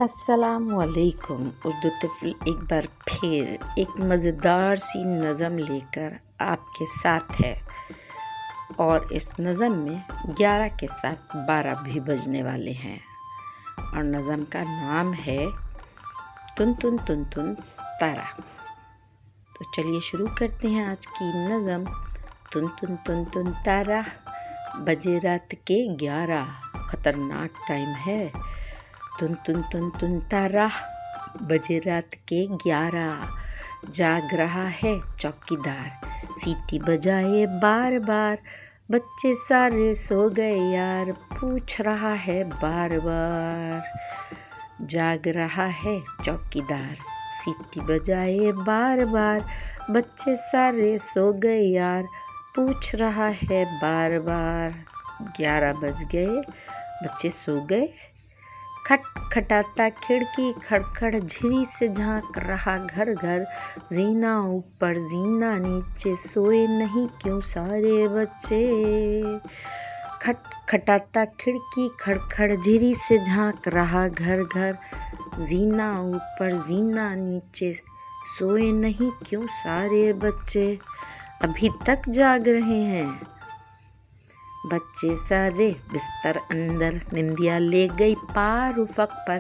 السلام علیکم۔ اردو طفل ایک بار پھر ایک مزیدار سی نظم لے کر آپ کے ساتھ ہے، اور اس نظم میں 11 کے ساتھ 12 بھی بجنے والے ہیں، اور نظم کا نام ہے تن تن تن تن تارا۔ تو چلیے شروع کرتے ہیں آج کی نظم۔ تن تن تن تن تارا، بجے رات کے 11، خطرناک ٹائم ہے۔ تن تن تن تن تارا، بجے رات کے 11، جاگ رہا ہے چوکیدار، سیٹی بجائے بار بار، بچے سارے سو گئے یار، پوچھ رہا ہے بار بار۔ جاگ رہا ہے چوکیدار، سیٹی بجائے بار بار، بچے سارے سو گئے یار، پوچھ رہا ہے بار بار۔ 11 بج گئے، بچے سو گئے، کھٹ کھٹاتا کھڑکی، کھڑکھڑ جھری سے جھانک رہا گھر گھر، زینہ اوپر زینہ نیچے، سوئے نہیں کیوں سارے بچے۔ کھٹ کھٹاتا کھڑکی، کھڑکھڑ جھری سے جھانک رہا گھر گھر، زینہ اوپر زینہ نیچے، سوئے نہیں کیوں سارے بچے۔ ابھی تک جاگ رہے ہیں بچے سارے، بستر اندر، نندیا لے گئی پار افق پر،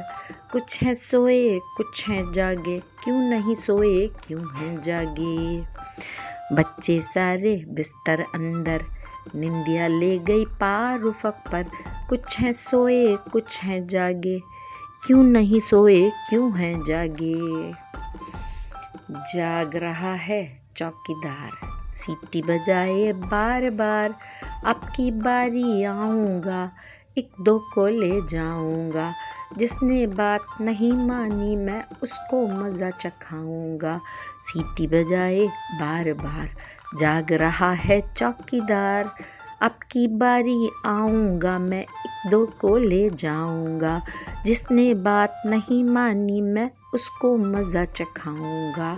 کچھ ہیں سوئے کچھ ہیں جاگے، کیوں نہیں سوئے کیوں ہیں جاگے۔ بچے سارے بستر اندر، نندیا لے گئی پار افق پر، کچھ ہیں سوئے کچھ ہیں جاگے، کیوں نہیں سوئے کیوں ہیں جاگے۔ جاگ رہا ہے چوکیدار، سیٹی بجائے بار بار، اب کی باری آؤں گا، ایک دو کو لے جاؤں گا، جس نے بات نہیں مانی میں اس کو مزہ چکھاؤں گا۔ سیٹی بجائے بار بار، جاگ رہا ہے چوکیدار، اب کی باری آؤں گا، میں ایک دو کو لے جاؤں گا، جس نے بات نہیں مانی میں اس کو مزہ چکھاؤں گا۔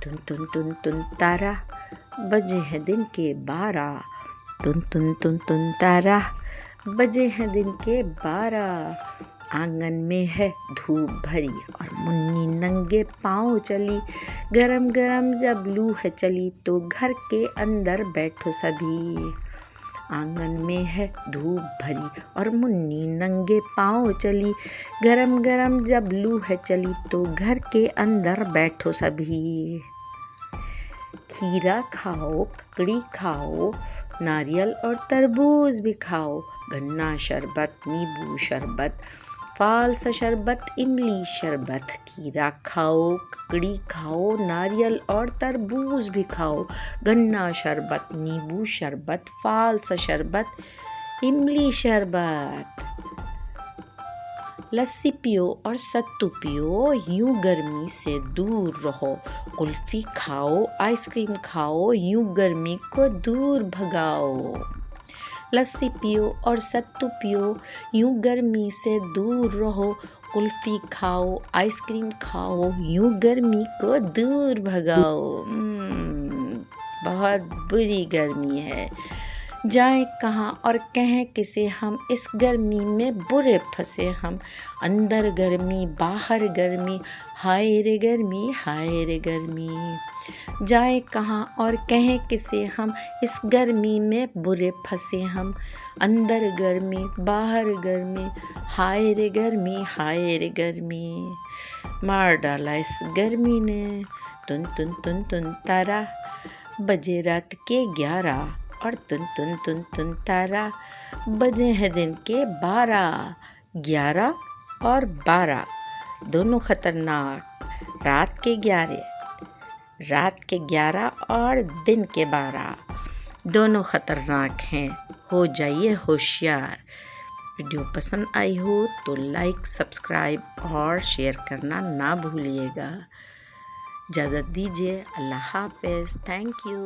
تن تن تن تن تارا، بجے ہیں دن کے 12، تن تن تن تن تارا، بجے ہیں دن کے 12۔ آنگن میں ہے دھوپ بھری اور منی ننگے پاؤں چلی، گرم گرم جب لو ہے چلی تو گھر کے اندر بیٹھو سبھی۔ آنگن میں ہے دھوپ بھری اور منی ننگے پاؤں چلی، گرم گرم جب لو ہے چلی تو گھر کے اندر بیٹھو سبھی۔ کھیرا کھاؤ، ککڑی کھاؤ، ناریل اور تربوز بھی کھاؤ، گنا شربت، نیبو شربت، پھال سا شربت، املی شربت۔ کھیرا کھاؤ، ککڑی کھاؤ، ناریل اور تربوز بھی کھاؤ، گنا شربت، نیبو شربت، پھال سا شربت، املی شربت۔ لسی پیو اور ستو پیو، یوں گرمی سے دور رہو، کلفی کھاؤ، آئس کریم کھاؤ، یوں گرمی کو دور بھگاؤ۔ لسی پیو اور ستو پیو، یوں گرمی سے دور رہو، کلفی کھاؤ، آئس کریم کھاؤ، یوں گرمی کو دور بھگاؤ۔ بہت بری گرمی ہے، جائیں کہاں اور کہیں کسے ہم، اس گرمی میں برے پھنسے ہم، اندر گرمی باہر گرمی، ہائے رے گرمی ہائے رے گرمی۔ جائیں کہاں اور کہیں کسے ہم، اس گرمی میں برے پھنسے ہم، اندر گرمی باہر گرمی، ہائے رے گرمی ہائے رے گرمی۔ مار ڈالا اس گرمی نے، تن تن تن تن تارا، بجے رات کے 11، اور تن تن تن تن تارا، بجے ہیں دن کے 12۔ 11 اور 12 دونوں خطرناک، رات کے 11 اور دن کے 12 دونوں خطرناک ہیں، ہو جائیے ہوشیار۔ ویڈیو پسند آئی ہو تو لائک، سبسکرائب اور شیئر کرنا نہ بھولیے گا۔ اجازت دیجیے، اللہ حافظ، تھینک یو۔